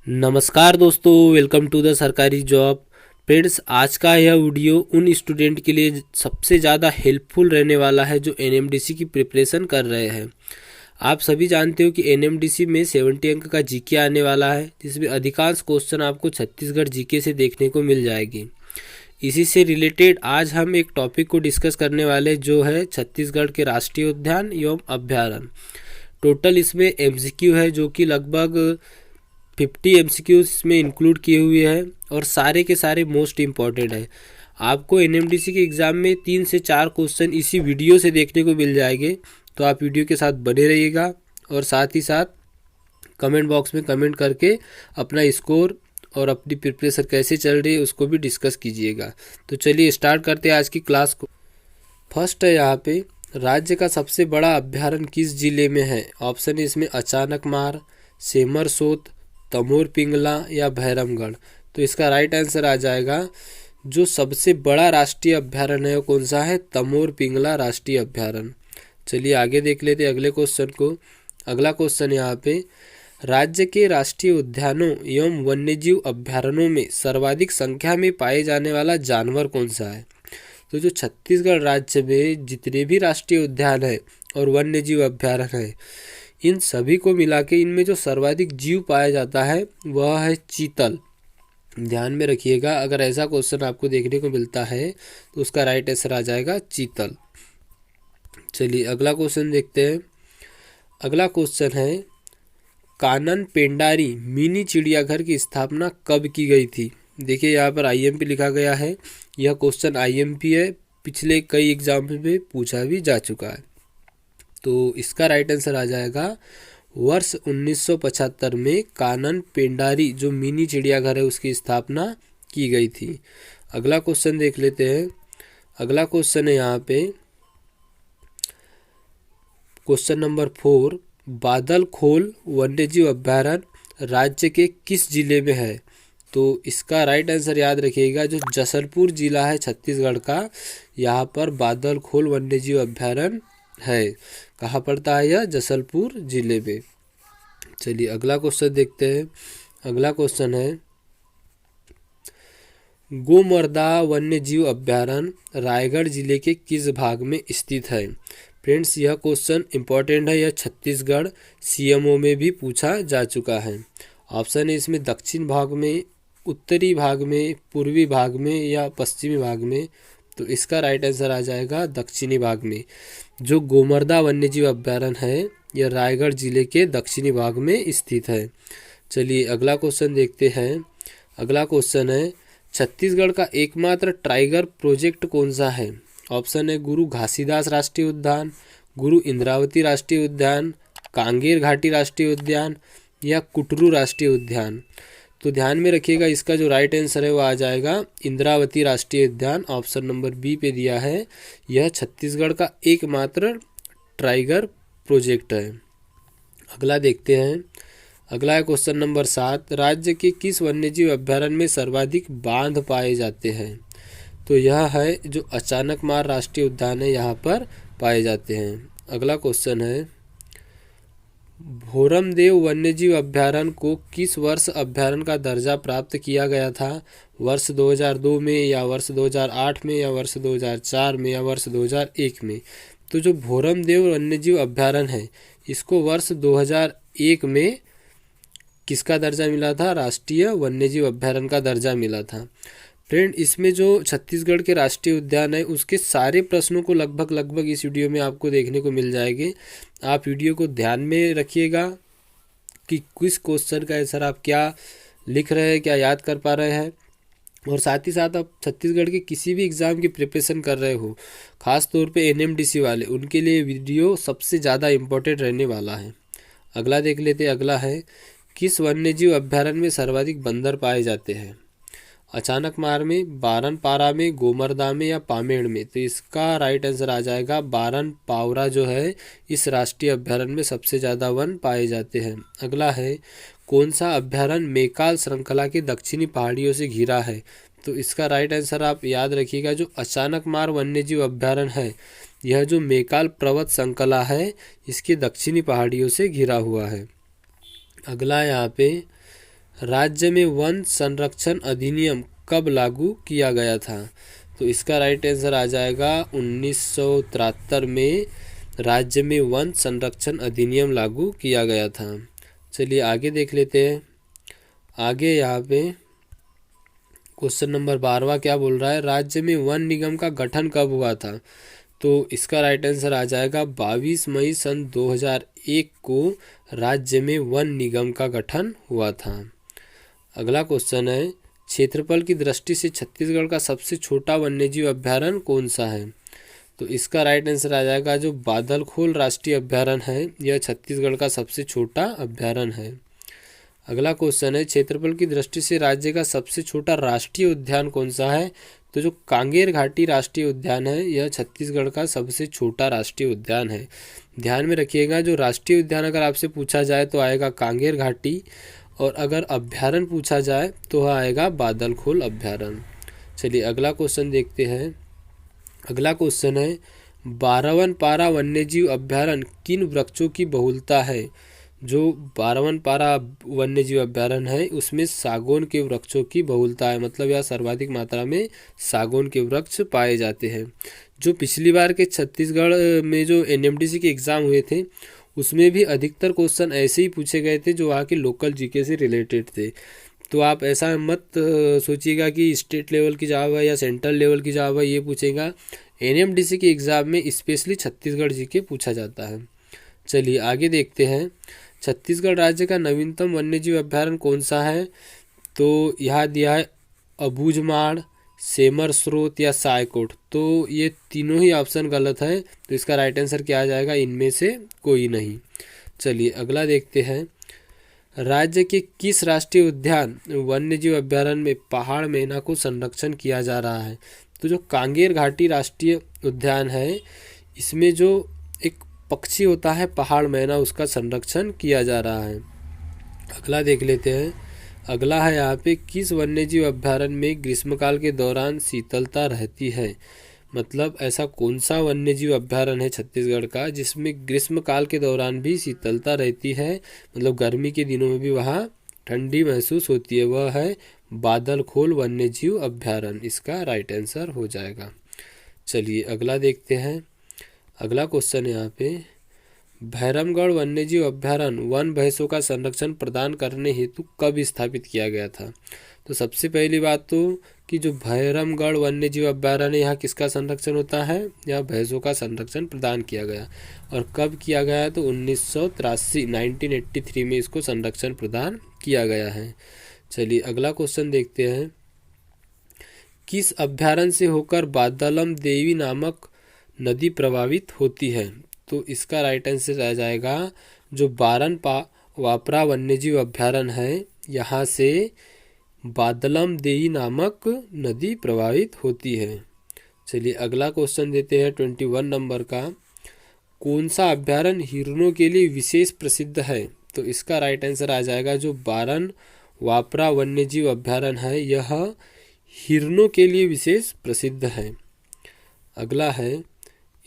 नमस्कार दोस्तों, welcome to the सरकारी जॉब। फ्रेंड्स, आज का यह वीडियो उन स्टूडेंट के लिए सबसे ज़्यादा हेल्पफुल रहने वाला है जो एनएमडीसी की प्रिपरेशन कर रहे हैं। आप सभी जानते हो कि एनएमडीसी में 70 अंक का जीके आने वाला है, जिसमें अधिकांश क्वेश्चन आपको छत्तीसगढ़ जीके से देखने को मिल जाएगी। इसी से रिलेटेड आज हम एक टॉपिक को डिस्कस करने वाले जो है छत्तीसगढ़ के राष्ट्रीय उद्यान एवं अभ्यारण्य। टोटल इसमें एमसीक्यू है जो कि लगभग 50 एमसीक्यूज इसमें इंक्लूड किए हुए हैं और सारे के सारे मोस्ट इम्पॉर्टेंट है। आपको एनएमडीसी के एग्ज़ाम में 3 से 4 क्वेश्चन इसी वीडियो से देखने को मिल जाएंगे, तो आप वीडियो के साथ बने रहिएगा और साथ ही साथ कमेंट बॉक्स में कमेंट करके अपना स्कोर और अपनी प्रिपरेशन कैसे चल रही है उसको भी डिस्कस कीजिएगा। तो चलिए स्टार्ट करते हैं आज की क्लास को। फर्स्ट है यहाँ पे, राज्य का सबसे बड़ा अभ्यारण्य किस जिले में है? ऑप्शन है इसमें अचानकमार, सेमरसोत, तमोर पिंगला या भैरमगढ़। तो इसका राइट आंसर आ जाएगा, जो सबसे बड़ा राष्ट्रीय अभ्यारण्य है वो कौन सा है? तमोर पिंगला राष्ट्रीय अभ्यारण्य। चलिए आगे देख लेते हैं अगले क्वेश्चन को। अगला क्वेश्चन यहाँ पे, राज्य के राष्ट्रीय उद्यानों एवं वन्यजीव अभ्यारण्यों में सर्वाधिक संख्या में पाए जाने वाला जानवर कौन सा है? तो जो छत्तीसगढ़ राज्य में जितने भी राष्ट्रीय उद्यान है और वन्यजीव अभ्यारण्य है, इन सभी को मिला के इनमें जो सर्वाधिक जीव पाया जाता है वह है चीतल। ध्यान में रखिएगा, अगर ऐसा क्वेश्चन आपको देखने को मिलता है तो उसका राइट आंसर आ जाएगा चीतल। चलिए अगला क्वेश्चन देखते हैं। अगला क्वेश्चन है, कानन पेंडारी मिनी चिड़ियाघर की स्थापना कब की गई थी? देखिए यहाँ पर आईएमपी लिखा गया है, यह क्वेश्चन आईएमपी है, पिछले कई एग्जाम में पूछा भी जा चुका है। तो इसका राइट आंसर आ जाएगा, वर्ष 1975 में कानन पेंडारी जो मिनी चिड़ियाघर है उसकी स्थापना की गई थी। अगला क्वेश्चन देख लेते हैं। अगला क्वेश्चन है यहाँ पे क्वेश्चन नंबर 4, बादलखोल वन्यजीव अभ्यारण्य राज्य के किस जिले में है? तो इसका राइट आंसर याद रखिएगा, जो जसलपुर जिला है छत्तीसगढ़ का, यहाँ पर बादलखोल वन्यजीव अभ्यारण्य है। कहाँ पड़ता है यह? जसलपुर जिले में। चलिए अगला क्वेश्चन देखते हैं। अगला क्वेश्चन है, गोमर्दा वन्यजीव अभ्यारण्य रायगढ़ जिले के किस भाग में स्थित है? फ्रेंड्स, यह क्वेश्चन इंपॉर्टेंट है, यह छत्तीसगढ़ सीएमओ में भी पूछा जा चुका है। ऑप्शन है इसमें दक्षिण भाग में, उत्तरी भाग में, पूर्वी भाग में या पश्चिमी भाग में। तो इसका राइट आंसर आ जाएगा दक्षिणी भाग में। जो गोमर्दा वन्यजीव अभ्यारण्य है यह रायगढ़ जिले के दक्षिणी भाग में स्थित है। चलिए अगला क्वेश्चन देखते हैं। अगला क्वेश्चन है, छत्तीसगढ़ का एकमात्र टाइगर प्रोजेक्ट कौन सा है? ऑप्शन है गुरु घासीदास राष्ट्रीय उद्यान, गुरु इंद्रावती राष्ट्रीय उद्यान, कांगेर घाटी राष्ट्रीय उद्यान या कुटरू राष्ट्रीय उद्यान। तो ध्यान में रखिएगा, इसका जो राइट आंसर है वो आ जाएगा इंद्रावती राष्ट्रीय उद्यान। ऑप्शन नंबर बी पे दिया है, यह छत्तीसगढ़ का एकमात्र टाइगर प्रोजेक्ट है। अगला देखते हैं। अगला है क्वेश्चन नंबर 7, राज्य के किस वन्यजीव अभ्यारण्य में सर्वाधिक बांध पाए जाते हैं? तो यह है जो अचानकमार राष्ट्रीय उद्यान है, यहाँ पर पाए जाते हैं। अगला क्वेश्चन है, भोरमदेव वन्यजीव अभ्यारण्य को किस वर्ष अभ्यारण्य का दर्जा प्राप्त किया गया था? वर्ष 2002 में या वर्ष 2008 में या वर्ष 2004 में या वर्ष 2001 में? तो जो भोरमदेव वन्यजीव अभ्यारण्य है इसको वर्ष 2001 में किसका दर्जा मिला था? राष्ट्रीय वन्यजीव अभ्यारण्य का दर्जा मिला था। फ्रेंड, इसमें जो छत्तीसगढ़ के राष्ट्रीय उद्यान है उसके सारे प्रश्नों को लगभग इस वीडियो में आपको देखने को मिल जाएंगे। आप वीडियो को ध्यान में रखिएगा कि किस क्वेश्चन का आंसर आप क्या लिख रहे हैं, क्या याद कर पा रहे हैं, और साथ ही साथ आप छत्तीसगढ़ के किसी भी एग्ज़ाम की प्रिपरेशन कर रहे हो, ख़ास तौर पे एनएमडीसी वाले, उनके लिए वीडियो सबसे ज़्यादा इम्पोर्टेंट रहने वाला है। अगला देख लेते हैं। अगला है, किस वन्यजीव अभ्यारण्य में सर्वाधिक बंदर पाए जाते हैं? अचानकमार में, बारनपारा में, गोमर्दा में या पामेड़ में? तो इसका राइट आंसर आ जाएगा बारनपावरा जो है इस राष्ट्रीय अभ्यारण्य में सबसे ज़्यादा वन पाए जाते हैं। अगला है, कौन सा अभ्यारण्य मेकाल श्रृंखला के दक्षिणी पहाड़ियों से घिरा है? तो इसका राइट आंसर आप याद रखिएगा, जो अचानकमार वन्यजीव अभ्यारण्य है यह जो मेकाल पर्वत श्रृंखला है इसके दक्षिणी पहाड़ियों से घिरा हुआ है। अगला यहाँ पे राज्य में वन संरक्षण अधिनियम कब लागू किया गया था? तो इसका राइट आंसर आ जाएगा 1973 में राज्य में वन संरक्षण अधिनियम लागू किया गया था। चलिए आगे देख लेते हैं। आगे यहाँ पे क्वेश्चन नंबर 12वां क्या बोल रहा है, राज्य में वन निगम का गठन कब हुआ था? तो इसका राइट आंसर आ जाएगा 22 मई सन 2001 को राज्य में वन निगम का गठन हुआ था। अगला क्वेश्चन है, क्षेत्रफल की दृष्टि से छत्तीसगढ़ का सबसे छोटा वन्यजीव अभ्यारण्य कौन सा है? तो इसका राइट आंसर आ जाएगा जो बादलखोल राष्ट्रीय अभ्यारण्य है, यह छत्तीसगढ़ का सबसे छोटा अभ्यारण्य है। अगला क्वेश्चन है, क्षेत्रफल की दृष्टि से राज्य का सबसे छोटा राष्ट्रीय उद्यान कौन सा है? तो जो कांगेर घाटी राष्ट्रीय उद्यान है, यह छत्तीसगढ़ का सबसे छोटा राष्ट्रीय उद्यान है। ध्यान में रखिएगा, जो राष्ट्रीय उद्यान अगर आपसे पूछा जाए तो आएगा कांगेर घाटी, और अगर अभ्यारण्य पूछा जाए तो आएगा बादलखोल अभ्यारण्य। चलिए अगला क्वेश्चन देखते हैं। अगला क्वेश्चन है, 12वनपारा वन्यजीव अभ्यारण्य किन वृक्षों की बहुलता है? जो 12वनपारा वन्यजीव अभ्यारण्य है उसमें सागौन के वृक्षों की बहुलता है, मतलब यह सर्वाधिक मात्रा में सागौन के वृक्ष पाए जाते हैं। जो पिछली बार के छत्तीसगढ़ में जो एनएमडीसी के एग्ज़ाम हुए थे उसमें भी अधिकतर क्वेश्चन ऐसे ही पूछे गए थे जो वहाँ के लोकल जीके से रिलेटेड थे। तो आप ऐसा मत सोचिएगा कि स्टेट लेवल की जॉब है या सेंट्रल लेवल की जॉब है, ये पूछेगा। एनएमडीसी के एग्ज़ाम में स्पेशली छत्तीसगढ़ जीके पूछा जाता है। चलिए आगे देखते हैं। छत्तीसगढ़ राज्य का नवीनतम वन्यजीव अभ्यारण्य कौन सा है? तो यहाँ दिया है अबूझमाड़, सेमर स्रोत या सायकोट। तो ये तीनों ही ऑप्शन गलत है, तो इसका राइट आंसर क्या आ जाएगा? इनमें से कोई नहीं। चलिए अगला देखते हैं। राज्य के किस राष्ट्रीय उद्यान वन्यजीव अभ्यारण्य में पहाड़ मैना को संरक्षण किया जा रहा है? तो जो कांगेर घाटी राष्ट्रीय उद्यान है इसमें जो एक पक्षी होता है पहाड़ मैना, उसका संरक्षण किया जा रहा है। अगला देख लेते हैं। अगला है यहाँ पे, किस वन्यजीव अभ्यारण्य में ग्रीष्मकाल के दौरान शीतलता रहती है? मतलब ऐसा कौन सा वन्यजीव अभ्यारण्य है छत्तीसगढ़ का जिसमें ग्रीष्मकाल के दौरान भी शीतलता रहती है, मतलब गर्मी के दिनों में भी वहाँ ठंडी महसूस होती है? वह है बादलखोल वन्यजीव अभ्यारण्य। इसका राइट आंसर हो जाएगा। चलिए अगला देखते हैं। अगला क्वेश्चन यहाँ पे, भैरमगढ़ वन्यजीव अभ्यारण्य वन भैंसों का संरक्षण प्रदान करने हेतु कब स्थापित किया गया था? तो सबसे पहली बात तो कि जो भैरमगढ़ वन्यजीव अभ्यारण्य, यहाँ किसका संरक्षण होता है? यहाँ भैंसों का संरक्षण प्रदान किया गया। और कब किया गया? तो 1983 में इसको संरक्षण प्रदान किया गया है। चलिए अगला क्वेश्चन देखते हैं। किस अभ्यारण्य से होकर बादलम देवी नामक नदी प्रभावित होती है? तो इसका राइट आंसर आ जाएगा जो बारनवापरा वन्यजीव अभ्यारण्य है, यहाँ से बादलम देवी नामक नदी प्रभावित होती है। चलिए अगला क्वेश्चन देते हैं 21 नंबर का। कौन सा अभ्यारण्य हिरणों के लिए विशेष प्रसिद्ध है? तो इसका राइट आंसर आ जाएगा जो बारनवापरा वन्यजीव अभ्यारण्य है, यह हिरणों के लिए विशेष प्रसिद्ध है। अगला है,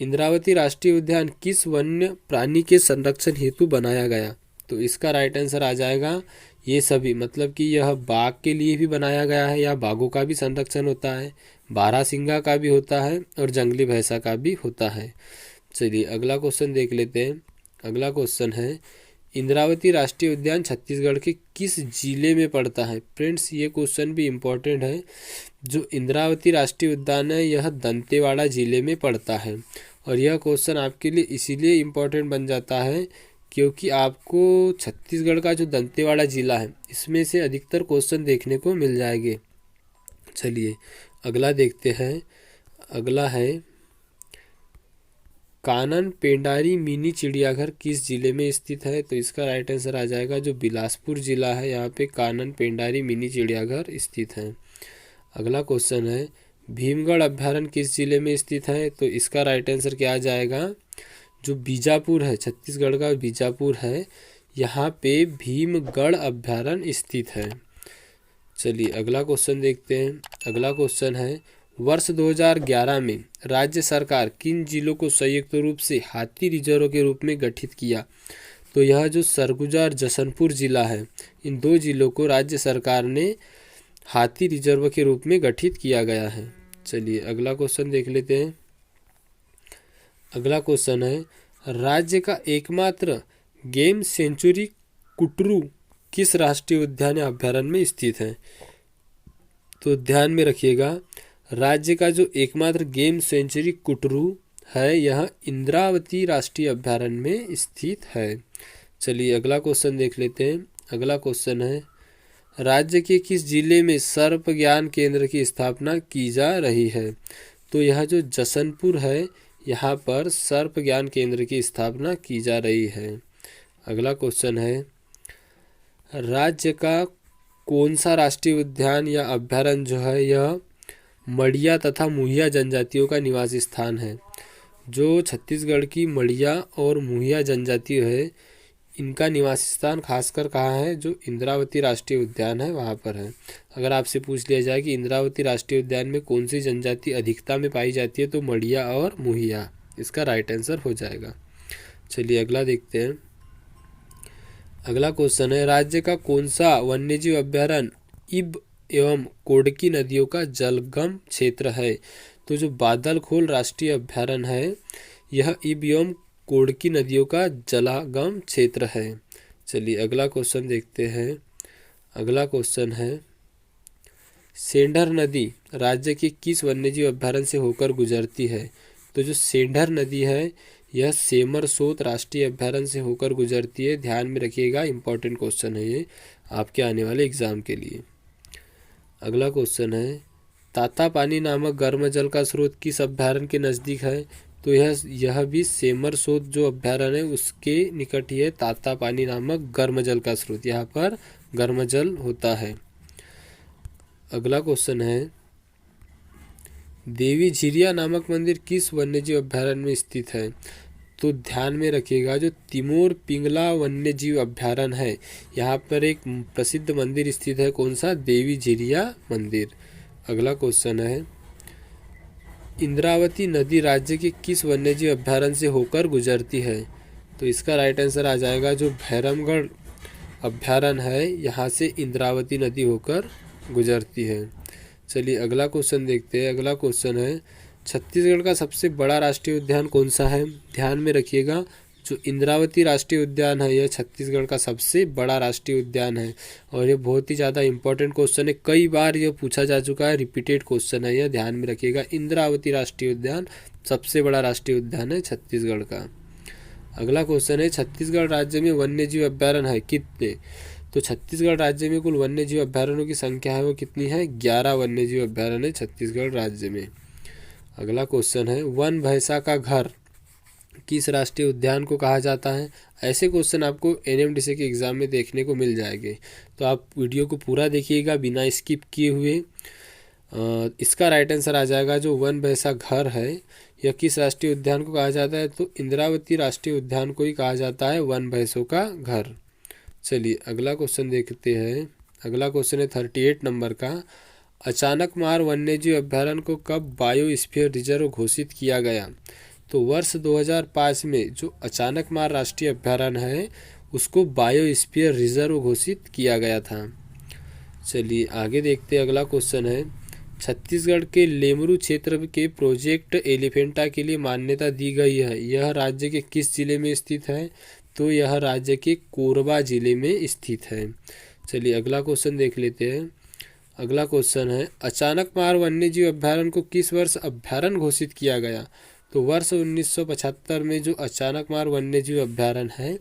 इंद्रावती राष्ट्रीय उद्यान किस वन्य प्राणी के संरक्षण हेतु बनाया गया? तो इसका राइट आंसर आ जाएगा ये सभी, मतलब कि यह बाघ के लिए भी बनाया गया है, या बाघों का भी संरक्षण होता है, बारहसिंगा का भी होता है और जंगली भैंसा का भी होता है। चलिए अगला क्वेश्चन देख लेते हैं। अगला क्वेश्चन है, इंद्रावती राष्ट्रीय उद्यान छत्तीसगढ़ के किस जिले में पड़ता है? फ्रेंड्स ये क्वेश्चन भी इम्पोर्टेंट है। जो इंद्रावती राष्ट्रीय उद्यान है यह दंतेवाड़ा जिले में पड़ता है, और यह क्वेश्चन आपके लिए इसीलिए इम्पोर्टेंट बन जाता है क्योंकि आपको छत्तीसगढ़ का जो दंतेवाड़ा जिला है इसमें से अधिकतर क्वेश्चन देखने को मिल जाएंगे। चलिए अगला देखते हैं। अगला है, कानन पेंडारी मिनी चिड़ियाघर किस जिले में स्थित है? तो इसका राइट आंसर आ जाएगा जो बिलासपुर जिला है, यहाँ पे कानन पेंडारी मिनी चिड़ियाघर स्थित है। अगला क्वेश्चन है, भीमगढ़ अभ्यारण्य किस जिले में स्थित है? तो इसका राइट आंसर क्या आ जाएगा जो बीजापुर है, छत्तीसगढ़ का बीजापुर है, यहाँ पे भीमगढ़ अभ्यारण्य स्थित है। चलिए अगला क्वेश्चन देखते हैं। अगला क्वेश्चन है, वर्ष 2011 में राज्य सरकार किन जिलों को संयुक्त रूप से हाथी रिजर्व के रूप में गठित किया? तो तो यह जो सरगुजा और जशनपुर जिला है, इन दो जिलों को राज्य सरकार ने हाथी रिजर्व के रूप में गठित किया गया है। चलिए अगला क्वेश्चन देख लेते हैं। अगला क्वेश्चन है, राज्य का एकमात्र गेम सेंचुरी कुटरू किस राष्ट्रीय उद्यान या अभ्यारण्य में स्थित है? तो ध्यान में रखिएगा, राज्य का जो एकमात्र गेम सेंचुरी कुटरू है यह इंद्रावती राष्ट्रीय अभ्यारण्य में स्थित है। चलिए अगला क्वेश्चन देख लेते हैं। अगला क्वेश्चन है, राज्य के किस जिले में सर्प ज्ञान केंद्र की स्थापना की जा रही है? तो यह जो जशनपुर है, यहाँ पर सर्प ज्ञान केंद्र की स्थापना की जा रही है। अगला क्वेश्चन है, राज्य का कौन सा राष्ट्रीय उद्यान या अभ्यारण्य जो है यह मड़िया तथा मुहिया जनजातियों का निवास स्थान है? जो छत्तीसगढ़ की मड़िया और मुहिया जनजाति है, इनका निवास स्थान खासकर कहाँ है? जो इंद्रावती राष्ट्रीय उद्यान है वहाँ पर है। अगर आपसे पूछ लिया जाए कि इंद्रावती राष्ट्रीय उद्यान में कौन सी जनजाति अधिकता में पाई जाती है, तो मड़िया और मुहिया इसका राइट आंसर हो जाएगा। चलिए अगला देखते हैं। अगला क्वेश्चन है, राज्य का कौन सा वन्यजीव अभ्यारण्य इब एवं कोडकी नदियों का जलगम क्षेत्र है? तो जो बादलखोल राष्ट्रीय अभ्यारण्य है यह इब एवं कोडकी नदियों का जलागम क्षेत्र है। चलिए अगला क्वेश्चन देखते हैं। अगला क्वेश्चन है, सेंढर नदी राज्य के किस वन्यजीव अभ्यारण्य से होकर गुजरती है? तो जो सेंढर नदी है यह सेमरसोत राष्ट्रीय अभ्यारण्य से होकर गुजरती है। ध्यान में रखिएगा, इंपॉर्टेंट क्वेश्चन है ये आपके आने वाले एग्जाम के लिए। अगला क्वेश्चन है, तातापानी नामक गर्म जल का स्रोत किस अभ्यारण्य के नज़दीक है? तो यह भी सेमरसोत जो अभ्यारण्य है उसके निकट ही है तातापानी नामक गर्म जल का स्रोत, यहाँ पर गर्म जल होता है। अगला क्वेश्चन है, देवी झिरिया नामक मंदिर किस वन्यजीव अभ्यारण्य में स्थित है? तो ध्यान में रखिएगा, जो तिमोर पिंगला वन्यजीव अभ्यारण्य है यहाँ पर एक प्रसिद्ध मंदिर स्थित है। कौन सा? देवी झिरिया मंदिर। अगला क्वेश्चन है, इंद्रावती नदी राज्य के किस वन्यजीव अभ्यारण्य से होकर गुजरती है? तो इसका राइट आंसर आ जाएगा जो भैरमगढ़ अभ्यारण्य है, यहाँ से इंद्रावती नदी होकर गुजरती है। चलिए अगला क्वेश्चन देखते हैं। अगला क्वेश्चन है, छत्तीसगढ़ का सबसे बड़ा राष्ट्रीय उद्यान कौन सा है? ध्यान में रखिएगा, जो इंद्रावती राष्ट्रीय उद्यान है यह छत्तीसगढ़ का सबसे बड़ा राष्ट्रीय उद्यान है और ये बहुत ही ज़्यादा इंपॉर्टेंट क्वेश्चन है। कई बार यह पूछा जा चुका है, रिपीटेड क्वेश्चन है यह, ध्यान में रखिएगा। इंद्रावती राष्ट्रीय उद्यान सबसे बड़ा राष्ट्रीय उद्यान है छत्तीसगढ़ का। अगला क्वेश्चन है, छत्तीसगढ़ राज्य में वन्यजीव अभ्यारण्य है कितने? तो छत्तीसगढ़ राज्य में कुल वन्यजीव अभ्यारण्यों की संख्या है वो कितनी है? 11 वन्यजीव अभ्यारण्य है छत्तीसगढ़ राज्य में। अगला क्वेश्चन है, वन भैंसा का घर किस राष्ट्रीय उद्यान को कहा जाता है? ऐसे क्वेश्चन आपको एनएमडीसी के एग्ज़ाम में देखने को मिल जाएंगे, तो आप वीडियो को पूरा देखिएगा बिना स्किप किए हुए। इसका राइट आंसर आ जाएगा जो वन भैंसा घर है यह किस राष्ट्रीय उद्यान को कहा जाता है? तो इंद्रावती राष्ट्रीय उद्यान को ही कहा जाता है वन भैंसों का घर। चलिए अगला क्वेश्चन देखते हैं। अगला क्वेश्चन है 38 नंबर का, अचानकमार वन्यजीव अभ्यारण्य को कब बायोस्फीयर रिजर्व घोषित किया गया? तो वर्ष 2005 में जो अचानकमार राष्ट्रीय अभ्यारण्य है उसको बायोस्फीयर रिजर्व घोषित किया गया था। चलिए आगे देखते हैं। अगला क्वेश्चन है, छत्तीसगढ़ के लेमरू क्षेत्र के प्रोजेक्ट एलिफेंटा के लिए मान्यता दी गई है, यह राज्य के किस जिले में स्थित है? तो यह राज्य के कोरबा जिले में स्थित है। चलिए अगला क्वेश्चन देख लेते हैं। अगला क्वेश्चन है, अचानकमार वन्यजीव अभ्यारण्य को किस वर्ष अभ्यारण्य घोषित किया गया? तो वर्ष 1975 में जो अचानकमार वन्यजीव अभ्यारण्य है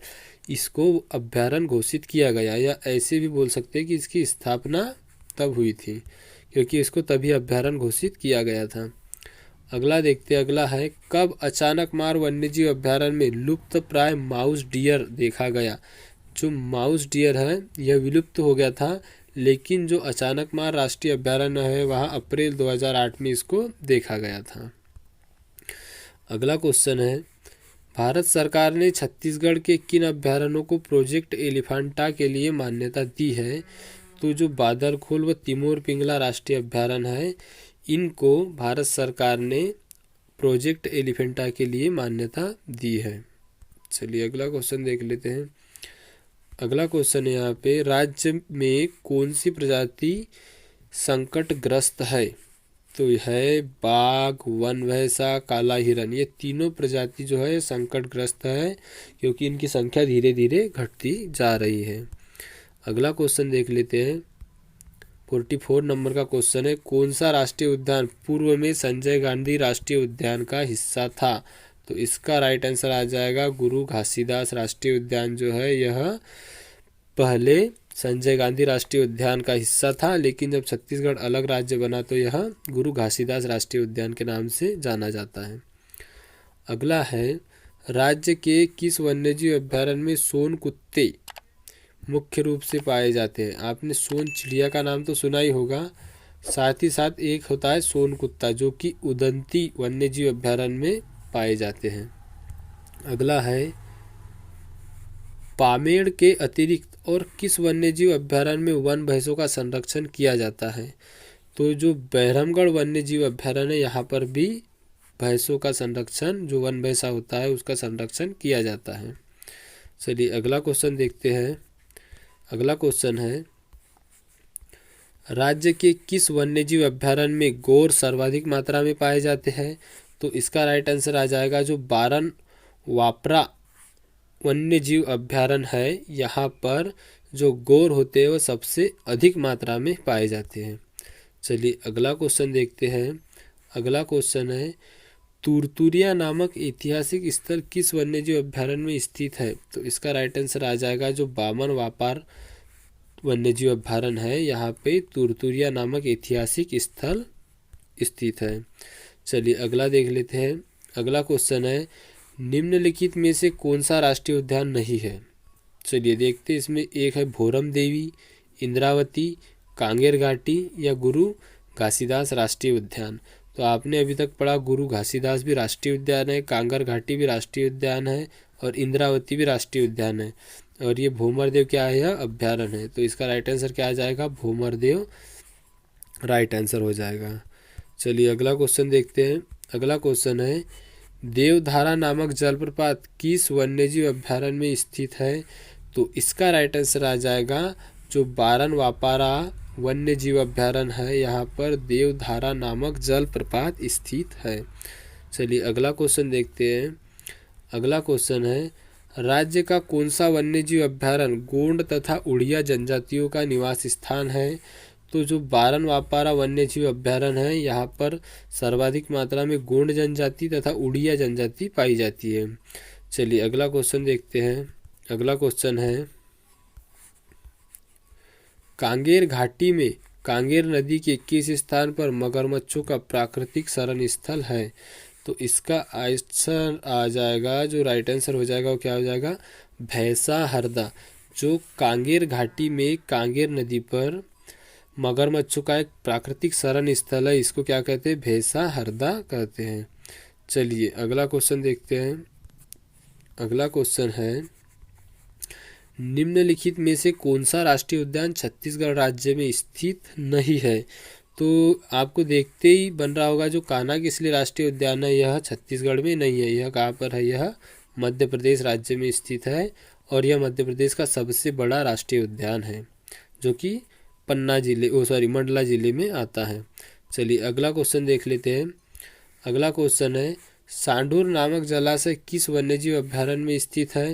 इसको अभ्यारण्य घोषित किया गया, या ऐसे भी बोल सकते हैं कि इसकी स्थापना तब हुई थी क्योंकि इसको तभी अभ्यारण्य घोषित किया गया था। अगला देखते हैं। अगला है, कब अचानकमार वन्यजीव अभ्यारण्य में लुप्त प्राय माउस डियर देखा गया? जो माउस डियर है यह विलुप्त हो गया था, लेकिन जो अचानकमार राष्ट्रीय अभ्यारण्य है वहाँ अप्रैल 2008 में इसको देखा गया था। अगला क्वेश्चन है, भारत सरकार ने छत्तीसगढ़ के किन अभ्यारण्यों को प्रोजेक्ट एलिफेंटा के लिए मान्यता दी है? तो जो बादरखोल व तिमोर पिंगला राष्ट्रीय अभ्यारण्य है इनको भारत सरकार ने प्रोजेक्ट एलिफेंटा के लिए मान्यता दी है। चलिए अगला क्वेश्चन देख लेते हैं। अगला क्वेश्चन है यहाँ पे, राज्य में कौन सी प्रजाति संकटग्रस्त है? तो यह है बाघ, वन भैंसा, काला हिरन। ये तीनों प्रजाति जो है संकटग्रस्त है, क्योंकि इनकी संख्या धीरे धीरे घटती जा रही है। अगला क्वेश्चन देख लेते हैं। 44 नंबर का क्वेश्चन है, कौन सा राष्ट्रीय उद्यान पूर्व में संजय गांधी राष्ट्रीय उद्यान का हिस्सा था? तो इसका राइट आंसर आ जाएगा गुरु घासीदास राष्ट्रीय उद्यान जो है यह पहले संजय गांधी राष्ट्रीय उद्यान का हिस्सा था, लेकिन जब छत्तीसगढ़ अलग राज्य बना तो यह गुरु घासीदास राष्ट्रीय उद्यान के नाम से जाना जाता है। अगला है, राज्य के किस वन्यजीव अभ्यारण्य में सोन कुत्ते मुख्य रूप से पाए जाते हैं? आपने सोन चिड़िया का नाम तो सुना ही होगा, साथ ही साथ एक होता है सोन कुत्ता जो कि उदंती वन्यजीव अभ्यारण्य में पाए जाते हैं। अगला है, पामेड़ के अतिरिक्त और किस वन्यजीव अभ्यारण्य में वन भैंसों का संरक्षण किया जाता है? तो जो बहरमगढ़ वन्यजीव अभ्यारण्य है यहाँ पर भी भैंसों का संरक्षण, जो वन भैंसा होता है उसका संरक्षण किया जाता है। चलिए अगला क्वेश्चन देखते हैं। अगला क्वेश्चन है, राज्य के किस वन्यजीव अभ्यारण्य में गौर सर्वाधिक मात्रा में पाए जाते हैं? तो इसका राइट आंसर आ जाएगा जो बारन वापरा वन्यजीव अभ्यारण्य है, यहाँ पर जो गौर होते हैं वो सबसे अधिक मात्रा में पाए जाते हैं। चलिए अगला क्वेश्चन देखते हैं। अगला क्वेश्चन है, तुरतुरिया नामक ऐतिहासिक स्थल किस वन्यजीव अभ्यारण्य में स्थित है? तो इसका राइट आंसर आ जाएगा जो बामन वापार वन्यजीव अभ्यारण्य है, यहाँ पे तुरतुरिया नामक ऐतिहासिक स्थल स्थित है। चलिए अगला देख लेते हैं। अगला क्वेश्चन है, निम्नलिखित में से कौन सा राष्ट्रीय उद्यान नहीं है? चलिए देखते हैं। इसमें एक है भोरम देवी, इंद्रावती, कांगेर घाटी या गुरु घासीदास राष्ट्रीय उद्यान। तो आपने अभी तक पढ़ा गुरु घासीदास भी राष्ट्रीय उद्यान है, कांगेर घाटी भी राष्ट्रीय उद्यान है और इंद्रावती भी राष्ट्रीय उद्यान है, और ये भूमरदेव क्या है? यह अभ्यारण्य है। तो इसका राइट आंसर क्या आ जाएगा? भूमरदेव राइट आंसर हो जाएगा। चलिए अगला क्वेश्चन देखते हैं। अगला क्वेश्चन है, देवधारा नामक जलप्रपात किस वन्यजीव अभ्यारण्य में स्थित है? तो इसका राइट आंसर आ जाएगा जो बारन वापारा वन्यजीव अभ्यारण्य है, यहाँ पर देवधारा नामक जलप्रपात स्थित है। चलिए अगला क्वेश्चन देखते हैं। अगला क्वेश्चन है, राज्य का कौन सा वन्यजीव अभ्यारण्य गोंड तथा उड़िया जनजातियों का निवास स्थान है? तो जो बारन वापारा वन्यजीव अभ्यारण्य है यहाँ पर सर्वाधिक मात्रा में गोंड जनजाति तथा उड़िया जनजाति पाई जाती है। चलिए अगला क्वेश्चन देखते हैं। अगला क्वेश्चन है, कांगेर घाटी में कांगेर नदी के किस स्थान पर मगरमच्छों का प्राकृतिक शरण स्थल है? तो इसका आंसर आ जाएगा, जो राइट आंसर हो जाएगा वो क्या हो जाएगा? भैंसा हरदा। जो कांगेर घाटी में कांगेर नदी पर मगरमच्छों का एक प्राकृतिक शरण स्थल है, इसको क्या कहते हैं? भैंसा हरदा कहते हैं। चलिए अगला क्वेश्चन देखते हैं। अगला क्वेश्चन है, निम्नलिखित में से कौन सा राष्ट्रीय उद्यान छत्तीसगढ़ राज्य में स्थित नहीं है? तो आपको देखते ही बन रहा होगा जो कान्हा किसली राष्ट्रीय उद्यान है यह छत्तीसगढ़ में नहीं है। यह कहाँ पर है? यह मध्य प्रदेश राज्य में स्थित है, और यह मध्य प्रदेश का सबसे बड़ा राष्ट्रीय उद्यान है जो कि मंडला जिले में आता है। चलिए अगला क्वेश्चन देख लेते हैं। अगला क्वेश्चन है, सांढूर नामक जलाशय किस वन्यजीव अभ्यारण्य में स्थित है?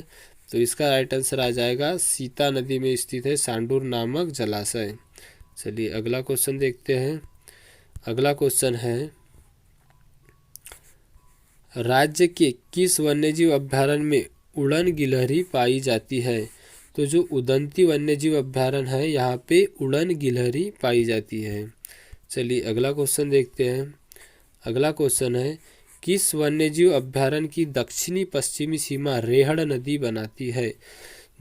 तो इसका राइट आंसर आ जाएगा सीता नदी में स्थित है सांढूर नामक जलाशय। चलिए अगला क्वेश्चन देखते हैं। अगला क्वेश्चन है, राज्य के किस वन्यजीव अभ्यारण्य में उड़न गिलहरी पाई जाती है? तो जो उदंती वन्यजीव अभ्यारण्य है यहाँ पे उड़न गिलहरी पाई जाती है। चलिए अगला क्वेश्चन देखते हैं। अगला क्वेश्चन है, किस वन्यजीव अभ्यारण्य की दक्षिणी पश्चिमी सीमा रेहड़ नदी बनाती है?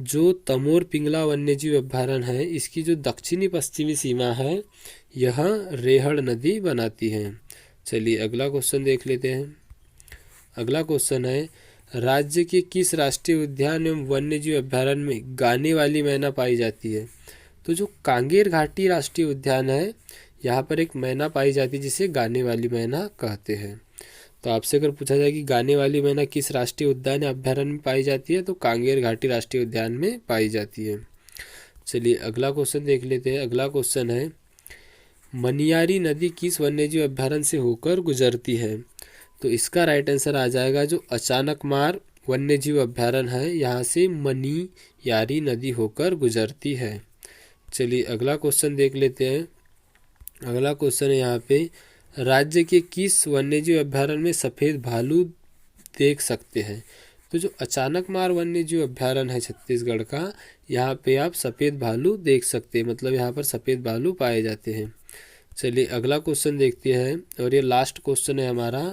जो तमोर पिंगला वन्यजीव अभ्यारण्य है इसकी जो दक्षिणी पश्चिमी सीमा है यह रेहड़ नदी बनाती है। चलिए अगला क्वेश्चन देख लेते हैं। अगला क्वेश्चन है, राज्य के किस राष्ट्रीय उद्यान एवं वन्यजीव अभ्यारण्य में गाने वाली मैना पाई जाती है? तो जो कांगेर घाटी राष्ट्रीय उद्यान है यहाँ पर एक मैना पाई जाती है जिसे गाने वाली मैना कहते हैं। तो आपसे अगर पूछा जाए कि गाने वाली मैना किस राष्ट्रीय उद्यान या अभ्यारण्य में पाई जाती है, तो कांगेर घाटी राष्ट्रीय उद्यान में पाई जाती है। चलिए अगला क्वेश्चन देख लेते हैं। अगला क्वेश्चन है, मनियारी नदी किस वन्यजीव अभ्यारण्य से होकर गुजरती है? तो इसका राइट आंसर आ जाएगा जो अचानकमार वन्यजीव अभ्यारण्य है, यहाँ से मनियारी नदी होकर गुजरती है। चलिए अगला क्वेश्चन देख लेते हैं। अगला क्वेश्चन है यहाँ पे, राज्य के किस वन्यजीव अभ्यारण्य में सफ़ेद भालू देख सकते हैं? तो जो अचानकमार वन्यजीव अभ्यारण्य है छत्तीसगढ़ का, यहाँ पे आप सफ़ेद भालू देख सकते हैं, मतलब यहाँ पर सफ़ेद भालू पाए जाते हैं। चलिए अगला क्वेश्चन देखते हैं, और ये लास्ट क्वेश्चन है हमारा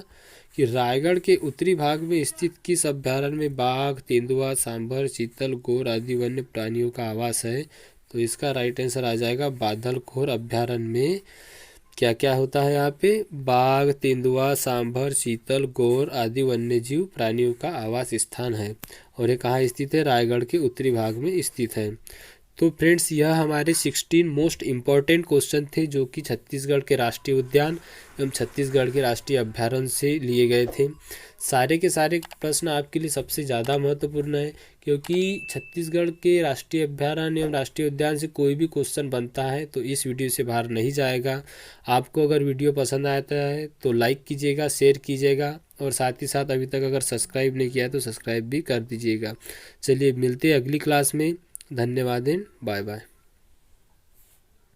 कि रायगढ़ के उत्तरी भाग में स्थित किस अभ्यारण्य में बाघ, तेंदुआ, सांभर, चीतल, गोर आदि वन्य प्राणियों का आवास है? तो इसका राइट आंसर आ जाएगा बादलखोर अभ्यारण्य में क्या क्या होता है यहाँ पे? बाघ, तेंदुआ, सांभर, चीतल, गोर आदि वन्यजीव प्राणियों का आवास स्थान है, और ये कहाँ स्थित है? रायगढ़ के उत्तरी भाग में स्थित है। तो फ्रेंड्स, यह हमारे 16 मोस्ट इम्पॉर्टेंट क्वेश्चन थे जो कि छत्तीसगढ़ के राष्ट्रीय उद्यान एवं छत्तीसगढ़ के राष्ट्रीय अभ्यारण्य से लिए गए थे। सारे के सारे प्रश्न आपके लिए सबसे ज़्यादा महत्वपूर्ण है, क्योंकि छत्तीसगढ़ के राष्ट्रीय अभ्यारण्य एवं राष्ट्रीय उद्यान से कोई भी क्वेश्चन बनता है तो इस वीडियो से बाहर नहीं जाएगा। आपको अगर वीडियो पसंद आता है तो लाइक कीजिएगा, शेयर कीजिएगा, और साथ ही साथ अभी तक अगर सब्सक्राइब नहीं किया है तो सब्सक्राइब भी कर दीजिएगा। चलिए मिलते हैं अगली क्लास में। धन्यवाद एंड बाय बाय।